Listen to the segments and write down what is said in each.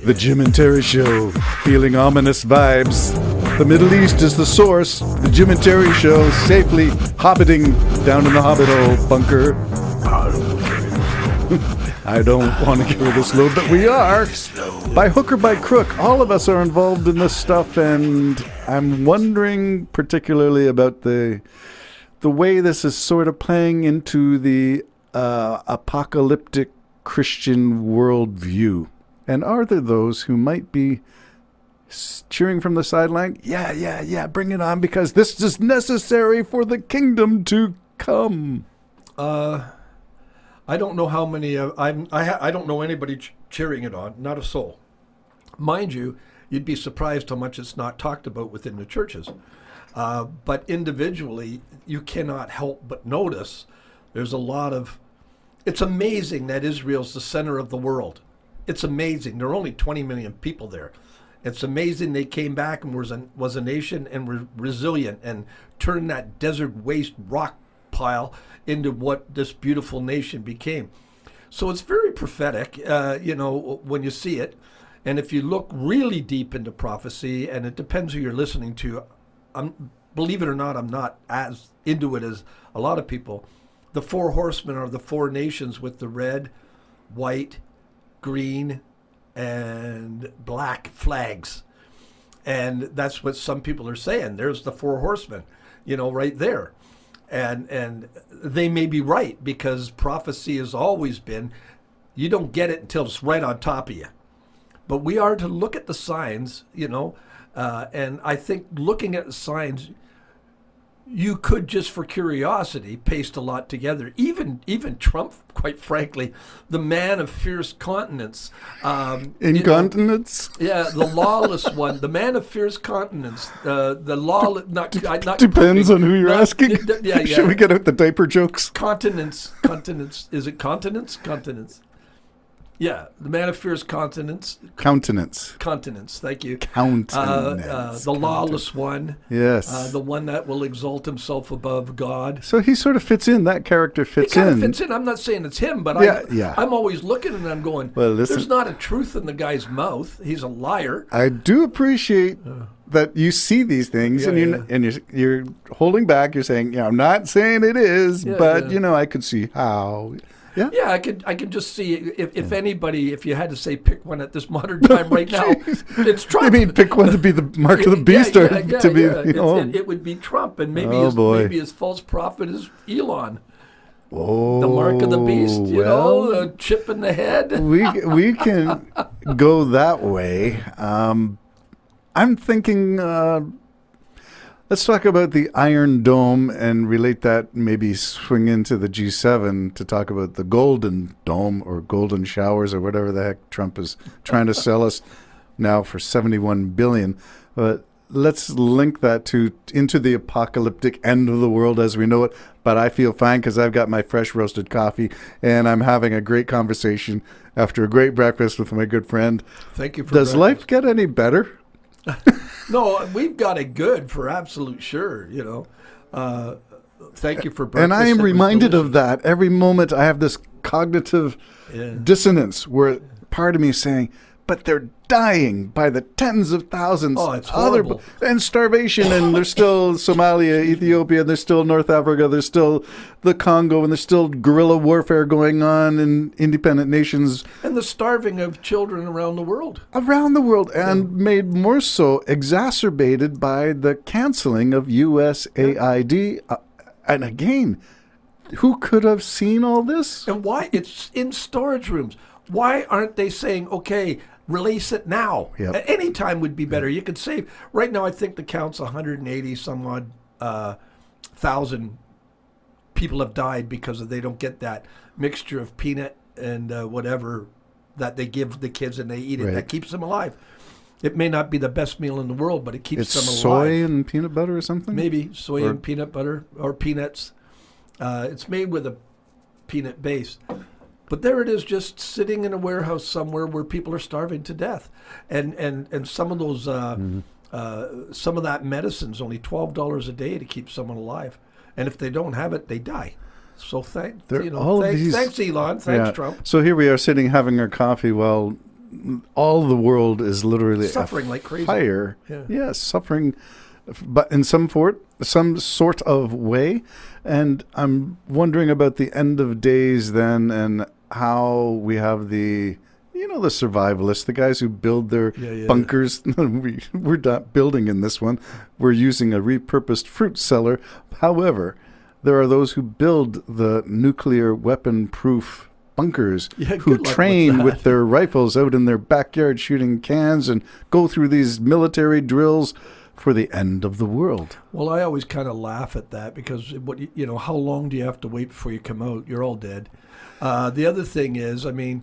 The Jim and Terry Show, feeling ominous vibes. The Middle East is the source. The Jim and Terry Show, safely hobbiting down in the hobbit hole bunker. I don't want to carry this load, but we are. By hook or by crook, all of us are involved in this stuff, and I'm wondering particularly about the way this is sort of playing into the apocalyptic Christian worldview. And are there those who might be cheering from the sideline? Yeah, bring it on, because this is necessary for the kingdom to come. I don't know how many. I don't know anybody cheering it on. Not a soul. Mind you, you'd be surprised how much it's not talked about within the churches. But individually, you cannot help but notice there's a lot of. It's amazing that Israel's the center of the world. It's amazing. There are only 20 million people there. It's amazing they came back and was a nation and were resilient and turned that desert waste rock pile into what this beautiful nation became. So it's very prophetic, when you see it. And if you look really deep into prophecy, and it depends who you're listening to, believe it or not, I'm not as into it as a lot of people. The four horsemen are the four nations with the red, white, green, and black flags. And that's what some people are saying. There's the four horsemen, right there. And they may be right, because prophecy has always been, you don't get it until it's right on top of you. But we are to look at the signs, and I think looking at the signs, you could just for curiosity paste a lot together. Even Trump, quite frankly, the man of fierce continence. Incontinence? The lawless one, the man of fierce continence. The lawless. Depends on who you're asking. Should we get out the diaper jokes? Continence. Is it continence? Continence. Yeah, the man of fierce continence. Countenance. Thank you. Countenance. The lawless one. Yes. The one that will exalt himself above God. So he sort of fits in. That character fits in. He kind of fits in. I'm not saying it's him, but I'm always looking and I'm going, well, there's not a truth in the guy's mouth. He's a liar. I do appreciate that you see these things, and you're holding back. You're saying, I'm not saying it is, but I could see how. Yeah. Yeah, I could just see if anybody, if you had to say pick one at this modern time right now, it's Trump. I mean, pick one to be the mark of the beast, it would be Trump, and maybe his false prophet is Elon. Oh, the mark of the beast, the chip in the head. we can go that way. I'm thinking. Let's talk about the Iron Dome and relate that, maybe swing into the G7 to talk about the Golden Dome or Golden Showers or whatever the heck Trump is trying to sell us now for $71 billion. But let's link that into the apocalyptic end of the world as we know it. But I feel fine because I've got my fresh roasted coffee and I'm having a great conversation after a great breakfast with my good friend. Thank you for Does life get any better? No, we've got it good for absolute sure, Thank you for breakfast. And I am reminded of that. Every moment I have this cognitive dissonance where part of me is saying, but they're dying by the tens of thousands. Oh, it's horrible. And starvation, and there's still Somalia, Ethiopia, there's still North Africa, there's still the Congo, and there's still guerrilla warfare going on in independent nations. And the starving of children around the world. And made more so exacerbated by the canceling of USAID. And again, who could have seen all this? And why? It's in storage rooms. Why aren't they saying, okay, release it now? Yep. At any time would be better. You could save. Right now, I think the count's 180 some odd thousand people have died because they don't get that mixture of peanut and whatever that they give the kids and they eat it. Right. That keeps them alive. It may not be the best meal in the world, but it keeps them alive. It's soy and peanut butter or something? Maybe soy and peanut butter or peanuts. It's made with a peanut base. But there it is, just sitting in a warehouse somewhere where people are starving to death, and some of those, some of that medicine's only $12 a day to keep someone alive, and if they don't have it, they die. So thanks Elon, thanks Trump. So here we are sitting having our coffee while all the world is literally Suffering like crazy. fire. Yeah. Yes, suffering, but in some sort of way. And I'm wondering about the end of days then, and how we have the survivalists, the guys who build their bunkers. We're not building in this one. We're using a repurposed fruit cellar. However, there are those who build the nuclear weapon-proof bunkers, who train with their rifles out in their backyard shooting cans and go through these military drills for the end of the world. Well, I always kind of laugh at that because how long do you have to wait before you come out? You're all dead. The other thing is, I mean,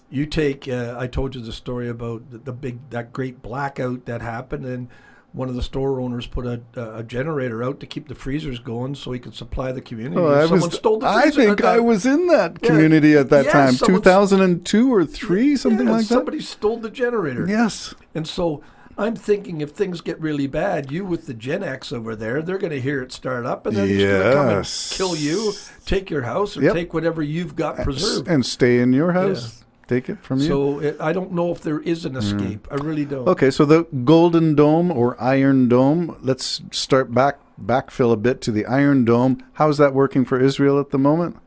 you take. I told you the story about that great blackout that happened, and one of the store owners put a generator out to keep the freezers going so he could supply the community. Someone stole the freezer. I think I was in that community at that time, 2002 or 3, something like that. Somebody stole the generator. Yes. And so I'm thinking if things get really bad, you with the Gen X over there, they're going to hear it start up, and then he's going to come and kill you, take your house, or take whatever you've got preserved. And stay in your house. Yeah. Take it from you. So I don't know if there is an escape. I really don't. Okay, so the Golden Dome or Iron Dome, let's start backfill a bit to the Iron Dome. How's that working for Israel at the moment?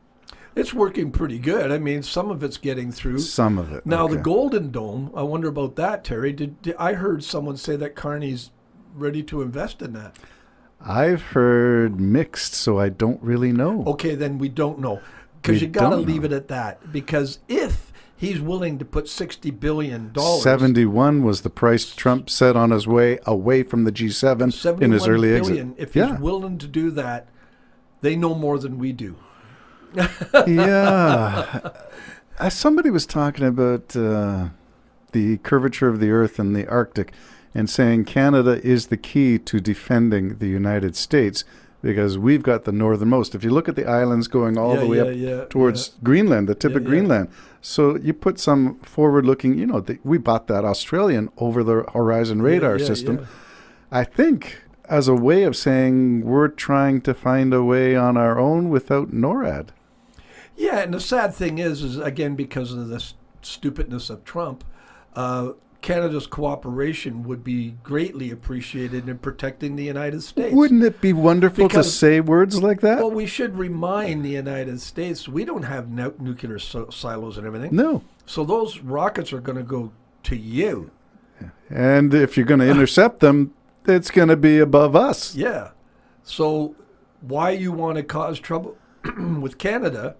It's working pretty good. I mean, some of it's getting through. Some of it. Now, the Golden Dome, I wonder about that, Terry. I heard someone say that Carney's ready to invest in that. I've heard mixed, so I don't really know. Okay, then we don't know. Because you got to leave it at that. Because if he's willing to put $60 billion. 71 was the price Trump set on his way away from the G7 in his early exit. If he's willing to do that, they know more than we do. Yeah. Somebody was talking about the curvature of the Earth and the Arctic and saying Canada is the key to defending the United States because we've got the northernmost. If you look at the islands going all the way up towards Greenland, the tip of Greenland. So you put some forward-looking, we bought that Australian over-the-horizon radar system. Yeah. I think as a way of saying we're trying to find a way on our own without NORAD. Yeah, and the sad thing is again, because of the stupidness of Trump, Canada's cooperation would be greatly appreciated in protecting the United States. Wouldn't it be wonderful to say words like that? Well, we should remind the United States we don't have nuclear silos and everything. No. So those rockets are going to go to you. And if you're going to intercept them, it's going to be above us. Yeah. So why you want to cause trouble with Canada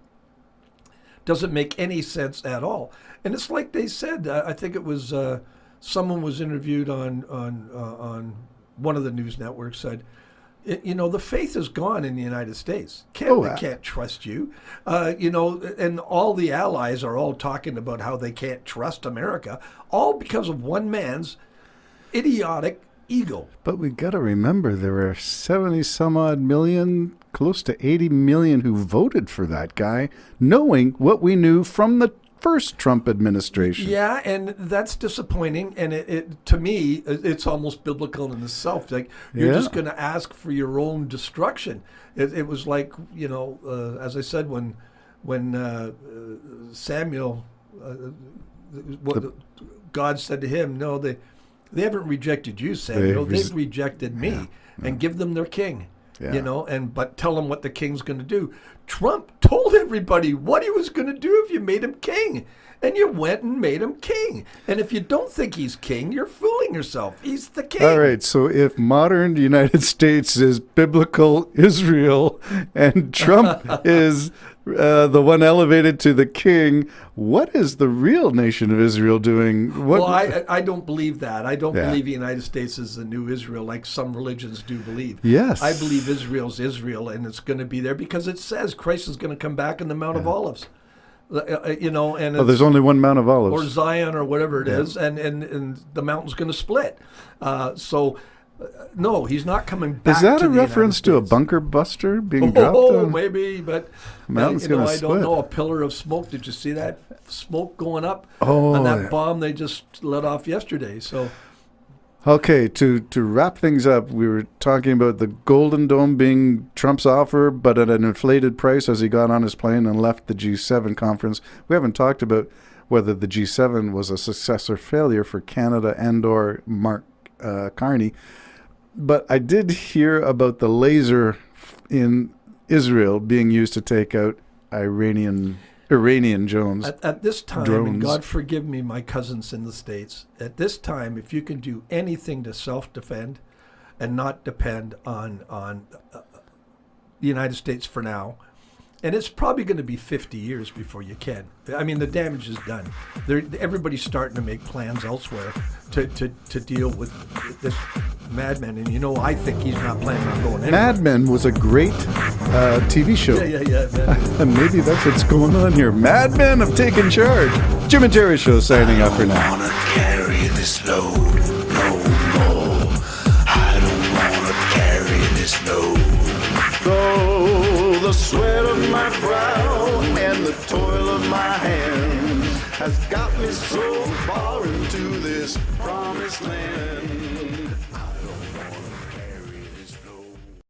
doesn't make any sense at all. And it's like they said, I think it was someone was interviewed on one of the news networks said, the faith is gone in the United States. Canada can't trust you. And all the allies are all talking about how they can't trust America, all because of one man's idiotic ego. But we got to remember there are 70 some odd million, close to 80 million who voted for that guy, knowing what we knew from the first Trump administration. Yeah, and that's disappointing. And it to me, it's almost biblical in itself. Like you're just going to ask for your own destruction. It was like, as I said, when Samuel, God said to him, no, they haven't rejected you, Samuel. They've rejected me, and give them their king. But tell them what the king's going to do. Trump told everybody what he was going to do if you made him king, and you went and made him king. And if you don't think he's king, you're fooling yourself. He's the king. All right, so if modern United States is biblical Israel and Trump is the one elevated to the king, what is the real nation of Israel doing? Well, I don't believe that. I don't believe the United States is the new Israel like some religions do believe. Yes. I believe Israel's Israel, and it's going to be there because it says Christ is going to come back in the Mount of Olives. And there's only one Mount of Olives. Or Zion or whatever it is, and the mountain's going to split. No, he's not coming back. Is that a reference to a bunker buster being dropped? Oh, maybe, but mountain's going to split. I don't know. A pillar of smoke. Did you see that smoke going up on that bomb they just let off yesterday? So, okay, to wrap things up, we were talking about the Golden Dome being Trump's offer, but at an inflated price as he got on his plane and left the G7 conference. We haven't talked about whether the G7 was a success or failure for Canada and/or Mark Carney. But I did hear about the laser in Israel being used to take out Iranian drones. At this time, drones. and God forgive me, my cousins in the States, at this time, if you can do anything to self-defend and not depend on the United States for now, and it's probably going to be 50 years before you can. I mean, the damage is done. Everybody's starting to make plans elsewhere to deal with this madman. And, I think he's not planning on going anywhere. Mad Men was a great TV show. Yeah. And maybe that's what's going on here. Mad Men have taken charge. Jim and Jerry Show signing off for now. I don't wanna carry this load no more. I don't wanna carry this load. Though the sweat of my brow and the toil of my hands has got me so far into this promised land.